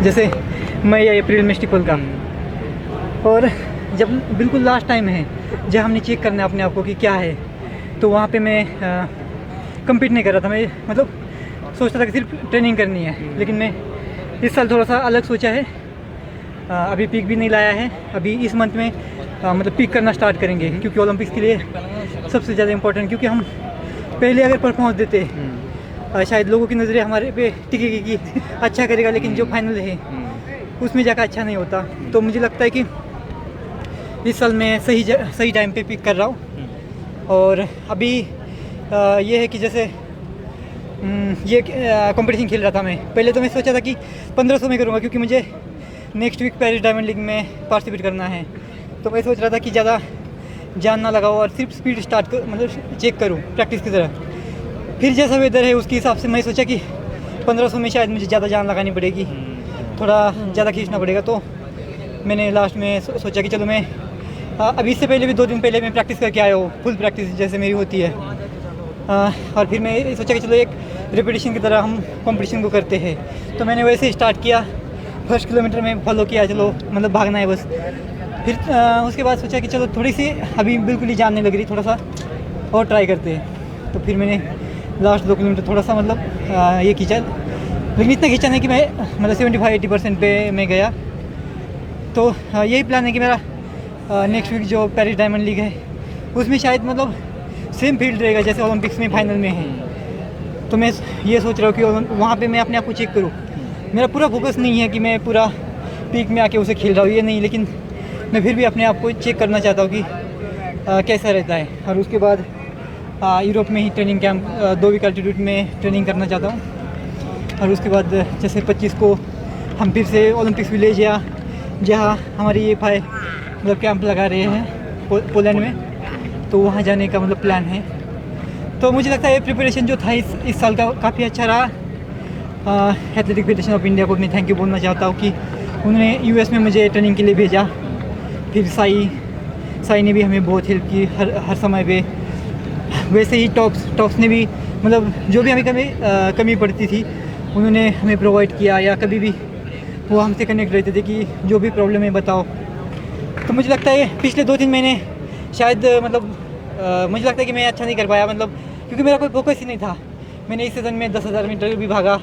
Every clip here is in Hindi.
जैसे मई या अप्रैल में स्टीपल का। और जब बिल्कुल लास्ट टाइम है जब हमने चेक करना है अपने आप को कि क्या है, तो वहाँ पे मैं कम्पीट नहीं कर रहा था। मैं मतलब सोचता था कि सिर्फ ट्रेनिंग करनी है, लेकिन मैं इस साल थोड़ा सा अलग सोचा है। अभी पीक भी नहीं लाया है, अभी इस मंथ में मतलब पीक करना स्टार्ट करेंगे, क्योंकि ओलंपिक्स के लिए सबसे ज़्यादा इम्पोर्टेंट, क्योंकि हम पहले अगर परफॉर्मेंस देते शायद लोगों की नज़रें हमारे पे टिकेगी कि अच्छा करेगा, लेकिन जो फाइनल है उसमें जाकर अच्छा नहीं होता। तो मुझे लगता है कि इस साल मैं सही टाइम पे पिक कर रहा हूँ। और अभी ये है कि जैसे ये कंपटीशन खेल रहा था मैं, पहले तो मैं सोचा था कि 1500 में करूँगा, क्योंकि मुझे next week Paris Diamond League में पार्टिसिपेट करना है। तो मैं सोच रहा था कि ज़्यादा जान ना लगाओ और सिर्फ स्पीड स्टार्ट कर मतलब चेक करूँ प्रैक्टिस की तरह। फिर जैसा वेदर है उसके हिसाब से मैं सोचा कि 1500 में शायद मुझे ज़्यादा जान लगानी पड़ेगी, थोड़ा ज़्यादा खींचना पड़ेगा। तो मैंने लास्ट में सोचा कि चलो मैं अभी इससे पहले भी 2 दिन पहले मैं प्रैक्टिस करके आया हूँ, फुल प्रैक्टिस जैसे मेरी होती है। और फिर मैं सोचा कि चलो एक रिपीटिशन की तरह हम कंपटीशन को करते हैं। तो मैंने वैसे ही स्टार्ट किया, फर्स्ट किलोमीटर में फॉलो किया, चलो मतलब भागना है बस। फिर उसके बाद सोचा कि चलो थोड़ी सी अभी बिल्कुल ही जान नहीं लग रही, थोड़ा सा और ट्राई करते हैं। तो फिर मैंने लास्ट 2 किलोमीटर थोड़ा सा मतलब ये खींचा, लेकिन इतना खींचा नहीं कि मैं मतलब 75-80% पे मैं गया। तो यही प्लान है कि मेरा नेक्स्ट वीक जो पेरिस डायमंड लीग है उसमें शायद मतलब सेम फील्ड रहेगा जैसे ओलंपिक्स में फाइनल में है। तो मैं ये सोच रहा हूँ कि वहाँ पे मैं अपने आप को चेक करूँ। मेरा पूरा फोकस नहीं है कि मैं पूरा पीक में आके उसे खेल रहा हूँ, ये नहीं, लेकिन मैं फिर भी अपने आप को चेक करना चाहता हूँ कि कैसा रहता है। और उसके बाद यूरोप में ही ट्रेनिंग कैंप 2 वीक एल्टीट्यूड में ट्रेनिंग करना चाहता हूँ। और उसके बाद जैसे 25 को हम फिर से ओलंपिक्स विलेज या जहाँ हमारी EFI मतलब कैंप लगा रहे हैं पोलैंड में, तो वहाँ जाने का मतलब प्लान है। तो मुझे लगता है ये प्रिपरेशन जो था इस साल का काफ़ी अच्छा रहा। एथलेटिक फेडरेशन ऑफ इंडिया को मैं थैंक यू बोलना चाहता हूँ कि उन्होंने US में मुझे ट्रेनिंग के लिए भेजा। फिर साई ने भी हमें बहुत हेल्प की हर समय पे। वैसे ही टॉप्स ने भी मतलब जो भी हमें कमी पड़ती थी उन्होंने हमें प्रोवाइड किया, या कभी भी वो हमसे कनेक्ट रहते थे कि जो भी प्रॉब्लम है बताओ। तो मुझे लगता है पिछले 2-3 महीने शायद मतलब मुझे लगता है कि मैं अच्छा नहीं कर पाया, मतलब क्योंकि मेरा कोई फोकस ही नहीं था। मैंने इस सीज़न में 10,000 मीटर भी भागा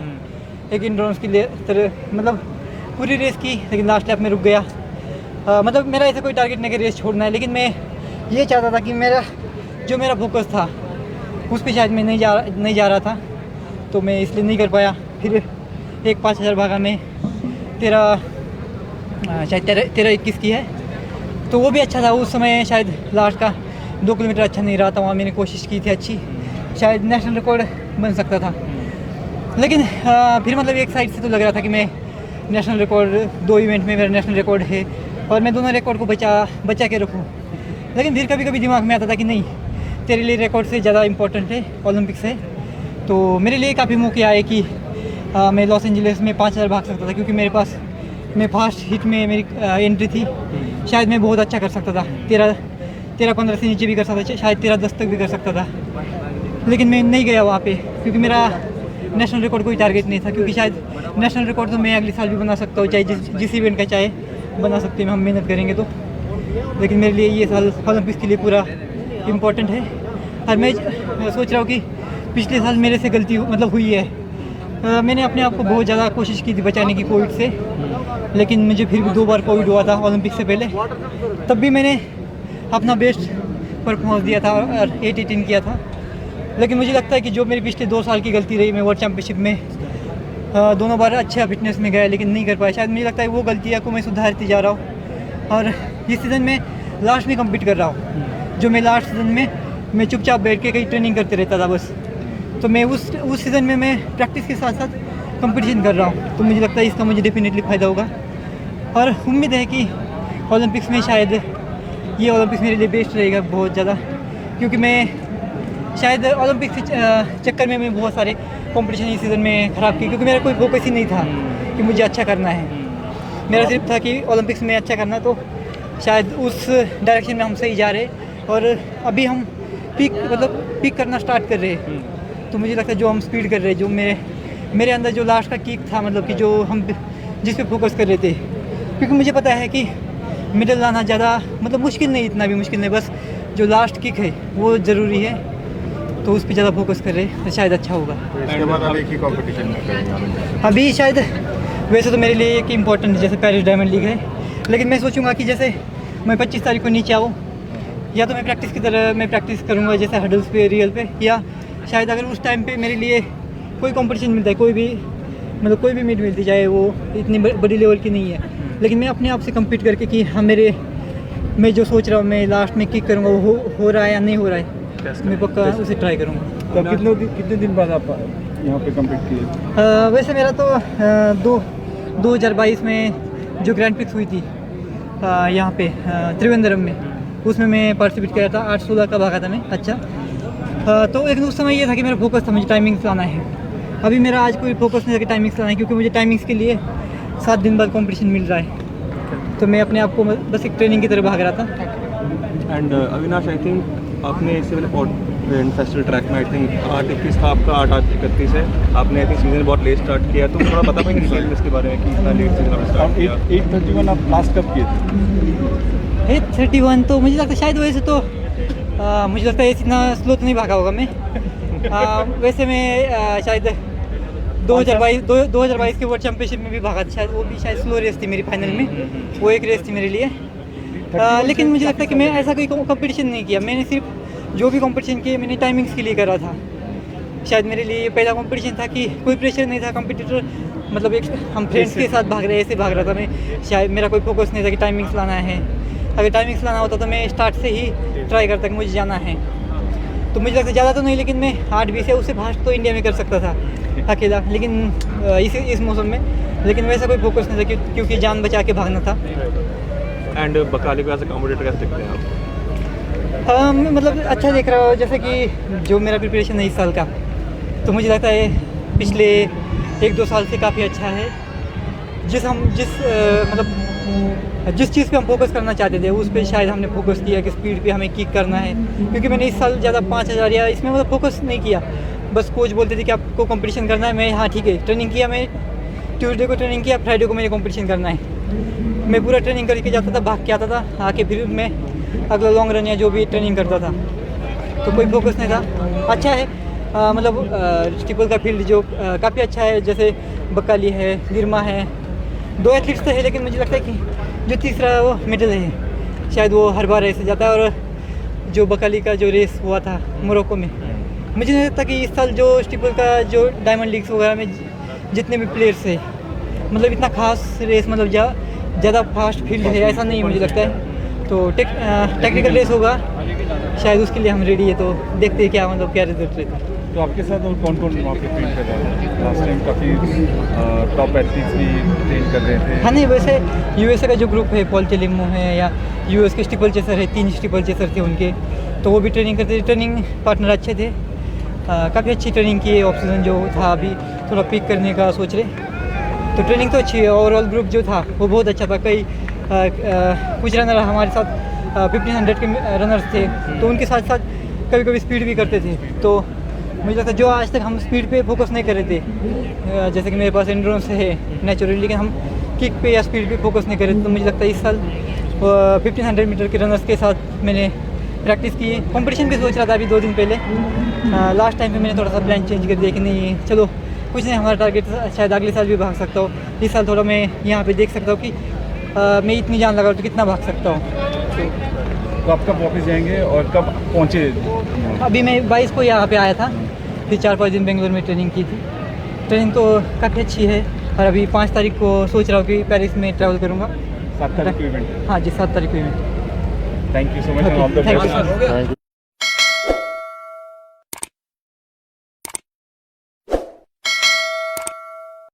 एक इंड्योरेंस की तरह, मतलब पूरी रेस की, लेकिन लास्ट लैप में रुक गया। मतलब मेरा ऐसा कोई टारगेट नहीं कि रेस छोड़ना है, लेकिन मैं ये चाहता था कि मेरा फोकस था उस पर शायद मैं नहीं जा रहा था, तो मैं इसलिए नहीं कर पाया। फिर एक 5,000 भागा में शायद 13-21 की है, तो वो भी अच्छा था उस समय। शायद लास्ट का 2 किलोमीटर अच्छा नहीं रहा था, वहाँ मैंने कोशिश की थी अच्छी, शायद नेशनल रिकॉर्ड बन सकता था। लेकिन फिर मतलब एक साइड से तो लग रहा था कि मैं नेशनल रिकॉर्ड 2 इवेंट में मेरा नेशनल रिकॉर्ड है और मैं दोनों रिकॉर्ड को बचा के रखूँ। लेकिन फिर कभी कभी दिमाग में आता था कि नहीं, तेरे लिए रिकॉर्ड से ज़्यादा इम्पोर्टेंट है ओलंपिक्स है। तो मेरे लिए काफ़ी मौके आए कि मैं लॉस एंजलिस में 5,000 भाग सकता था, क्योंकि मेरे पास मैं फर्स्ट हिट में मेरी एंट्री थी। शायद मैं बहुत अच्छा कर सकता था, 13-15 से नीचे भी कर सकता था, शायद 13-10 तक भी कर सकता था। लेकिन मैं नहीं गया वहाँ पे, क्योंकि मेरा नेशनल रिकॉर्ड कोई टारगेट नहीं था। क्योंकि शायद नेशनल रिकॉर्ड तो मैं अगले साल भी बना सकता हूँ, चाहे जिस इवेंट का चाहे बना सकते हैं, हम मेहनत करेंगे तो। लेकिन मेरे लिए ये साल ओलंपिक्स के लिए पूरा इम्पोर्टेंट है। और मैं सोच रहा हूँ कि पिछले साल मेरे से गलती मतलब हुई है। मैंने अपने आप को बहुत ज़्यादा कोशिश की थी बचाने की कोविड से, लेकिन मुझे फिर भी 2 बार कोविड हुआ था ओलंपिक से पहले। तब भी मैंने अपना बेस्ट परफॉर्मेंस दिया था और 8-18 किया था। लेकिन मुझे लगता है कि जो मेरी पिछले 2 साल की गलती रही, मैं वर्ल्ड चैम्पियनशिप में दोनों बार अच्छा फिटनेस में गया लेकिन नहीं कर पाया। शायद मुझे लगता है वो गलतियाँ को मैं सुधारती जा रहा हूँ और इस सीज़न में लास्ट में कम्पीट कर रहा हूँ। जो मैं लास्ट सीज़न में मैं चुपचाप बैठ के कहीं ट्रेनिंग करते रहता था बस, तो मैं उस सीज़न में मैं प्रैक्टिस के साथ साथ कंपटीशन कर रहा हूँ। तो मुझे लगता है इसका मुझे डेफिनेटली फ़ायदा होगा और उम्मीद है कि ओलंपिक्स में शायद ये ओलंपिक्स मेरे लिए बेस्ट रहेगा बहुत ज़्यादा, क्योंकि मैं शायद ओलंपिक्स के चक्कर में मैं बहुत सारे कंपटीशन इस सीज़न में ख़राब की, क्योंकि मेरा कोई फोकस ही नहीं था कि मुझे अच्छा करना है। मेरा सिर्फ था कि ओलंपिक्स में अच्छा करना, तो शायद उस डायरेक्शन में हम सही जा रहे और अभी हम पीक करना स्टार्ट कर रहे हैं। तो मुझे लगता है जो हम स्पीड कर रहे हैं, जो मेरे अंदर जो लास्ट का किक था, मतलब कि जो हम जिस पे फोकस कर रहे थे, क्योंकि मुझे पता है कि मिडल लाना ज़्यादा मतलब मुश्किल नहीं, इतना भी मुश्किल नहीं, बस जो लास्ट किक है वो ज़रूरी है, तो उस पर ज़्यादा फोकस कर रहे तो शायद अच्छा होगा। इसके बाद आप एक ही कंपटीशन में करेंगे अभी शायद वैसे तो मेरे लिए एक इम्पोर्टेंट जैसे पेरिस डायमंड लीग है, लेकिन मैं सोचूंगा कि जैसे मैं 25 तारीख को नीचे आऊँ, या तो मैं प्रैक्टिस की तरह मैं प्रैक्टिस करूँगा जैसे हडल्स पे, रियल पे, या शायद अगर उस टाइम पे मेरे लिए कोई कंपटीशन मिलता है, कोई भी मतलब कोई भी मीट मिलती जाए, वो इतनी बड़ी लेवल की नहीं है, लेकिन मैं अपने आप से कम्पीट करके कि हाँ मैं जो सोच रहा हूँ मैं लास्ट में किक करूँगा वो हो रहा है या नहीं हो रहा है, मैं पक्का उसे ट्राई करूँगा। तो कितने दिन बाद आप यहाँ पे कम्पीट किए? वैसे मेरा तो 2022 में जो ग्रैंड पिक्स हुई थी यहाँ पे त्रिवेंद्रम में, उसमें मैं पार्टिसिपेट किया था, 8-16 का भागा था मैं। अच्छा तो एक उस समय ये था कि मेरा फोकस था मुझे टाइमिंग्स लाना है। अभी मेरा आज कोई फोकस नहीं था कि टाइमिंग्स लाना है, क्योंकि मुझे टाइमिंग्स के लिए 7 दिन बाद कंपटीशन मिल रहा है, तो मैं अपने आप को बस एक ट्रेनिंग की तरह भाग रहा था। एंड अविनाश, आई थिंक आपने इससे पहले फेस्टिवल ट्रैक में आई थिंक 8-21 था आपका, 8-31 है आपने आई थिंक सीजन बहुत लेट स्टार्ट किया, तो थोड़ा पता पाएंगे डिटेल इसके बारे में कि इतना लेट सीजन आपने स्टार्ट किया? 8:31 आप लास्ट कब किए थे? 8:31 तो मुझे लगता है शायद वैसे तो मुझे लगता है इतना स्लो तो नहीं भागा होगा मैं। वैसे मैं शायद 2022 के वर्ल्ड चैंपियनशिप में भी भागा था शायद, वो भी शायद स्लो रेस थी मेरी फाइनल में, वो एक रेस थी मेरे लिए। लेकिन मुझे लगता है कि मैं ऐसा कोई कंपटीशन नहीं किया, मैंने सिर्फ जो भी कंपटीशन किए मैंने टाइमिंग्स के लिए करा था। शायद मेरे लिए पहला कंपटीशन था कि कोई प्रेशर नहीं था, कंपटीटर मतलब एक हम फ्रेंड्स के साथ भाग रहे ऐसे भाग रहा था मैं, शायद मेरा कोई फोकस नहीं था कि टाइमिंग्स लाना है। अगर टाइमिंग्स लाना होता तो मैं स्टार्ट से ही ट्राई करता कि मुझे जाना है, तो मुझे लगता है ज़्यादा तो नहीं, लेकिन मैं 8-20 है उससे फास्ट तो इंडिया में कर सकता था अकेला, लेकिन इस मौसम में, लेकिन वैसा कोई फोकस नहीं था क्योंकि जान बचा के भागना था। एंड बकाली को एज ए कॉम्पिटिटर कैसे दिखते हैं आप? मतलब अच्छा देख रहा हूँ, जैसे कि जो मेरा प्रिपरेशन है इस साल का, तो मुझे लगता है पिछले 1-2 साल से काफ़ी अच्छा है। जिस चीज़ पे हम फोकस करना चाहते थे उस पे शायद हमने फोकस किया कि स्पीड पे हमें किक करना है, क्योंकि मैंने इस साल ज़्यादा 5000 या इसमें मतलब फोकस नहीं किया, बस कोच बोलते थे कि आपको कंपटीशन करना है, मैं हाँ ठीक है ट्रेनिंग किया, मैं ट्यूसडे को ट्रेनिंग किया, फ्राइडे को मैंने कंपटीशन करना है, मैं पूरा ट्रेनिंग करके जाता था, भाग के आता था, आके फिर मैं अगला लॉन्ग रन या जो भी ट्रेनिंग करता था, तो कोई फोकस नहीं था। अच्छा है मतलब स्टीपल का फील्ड जो काफ़ी अच्छा है, जैसे बकाली है, गिरमा है, 2 एथलीट्स तो है, लेकिन मुझे लगता है कि जो तीसरा वो मिडल है शायद वो हर बार ऐसे जाता है, और जो बकाली का जो रेस हुआ था मोरक्को में, मुझे नहीं लगता कि इस साल जो स्टीपल का जो डायमंड लीग्स वगैरह में जितने भी प्लेयर्स है मतलब इतना खास रेस मतलब ज़्यादा फास्ट फील्ड है ऐसा नहीं मुझे लगता है, तो टेक्निकल रेस होगा शायद, उसके लिए हम रेडी है, तो देखते हैं क्या मतलब क्या रिजल्ट रहता है। तो आपके साथ और कौन कौन वहाँ पे ट्रेन कर रहा है? लास्ट टाइम काफ़ी टॉप एथलीट्स भी ट्रेन कर रहे थे। हाँ नहीं, वैसे यूएसए का जो ग्रुप है, पॉल चेलिमो है या यूएस के स्टीपल चेसर है, 3 स्टीपल चेसर थे उनके, तो वो भी ट्रेनिंग करते थे, ट्रेनिंग पार्टनर अच्छे थे, काफ़ी अच्छी ट्रेनिंग की। ऑफ सीजन जो था अभी थोड़ा पिक करने का सोच रहे, तो ट्रेनिंग तो अच्छी है। ओवरऑल ग्रुप जो था वो बहुत अच्छा था। कई कुछ रनर हमारे साथ 1500 के रनर्स थे, तो उनके साथ साथ कभी कभी स्पीड भी करते थे, तो मुझे लगता है जो आज तक हम स्पीड पे फोकस नहीं कर रहे थे, जैसे कि मेरे पास एंड्योरेंस है नेचुरली, लेकिन हम किक पे या स्पीड पे फोकस नहीं कर रहे थे, तो मुझे लगता है इस साल 1500 मीटर के रनर्स के साथ मैंने प्रैक्टिस की। कंपटीशन भी सोच रहा था अभी 2 दिन पहले, लास्ट टाइम पे मैंने थोड़ा सा प्लान चेंज कर दिया कि नहीं चलो कुछ नहीं, हमारा टारगेट शायद अगले साल भी भाग सकता हूँ, इस साल थोड़ा मैं यहाँ पे देख सकता हूँ कि मैं इतनी जान लगा तो कितना भाग सकता हूँ। तो आप कब वापस जाएंगे और कब पहुँचे? अभी मैं 22 को यहाँ पे आया था, फिर 4-5 दिन बेंगलोर में ट्रेनिंग की थी। ट्रेनिंग तो काफ़ी अच्छी है, और अभी 5 तारीख को सोच रहा हूँ कि पेरिस में ट्रैवल करूँगा। 7 तारीख को इवेंट? हाँ जी, 7 तारीख को event. Thank you so much, all the best.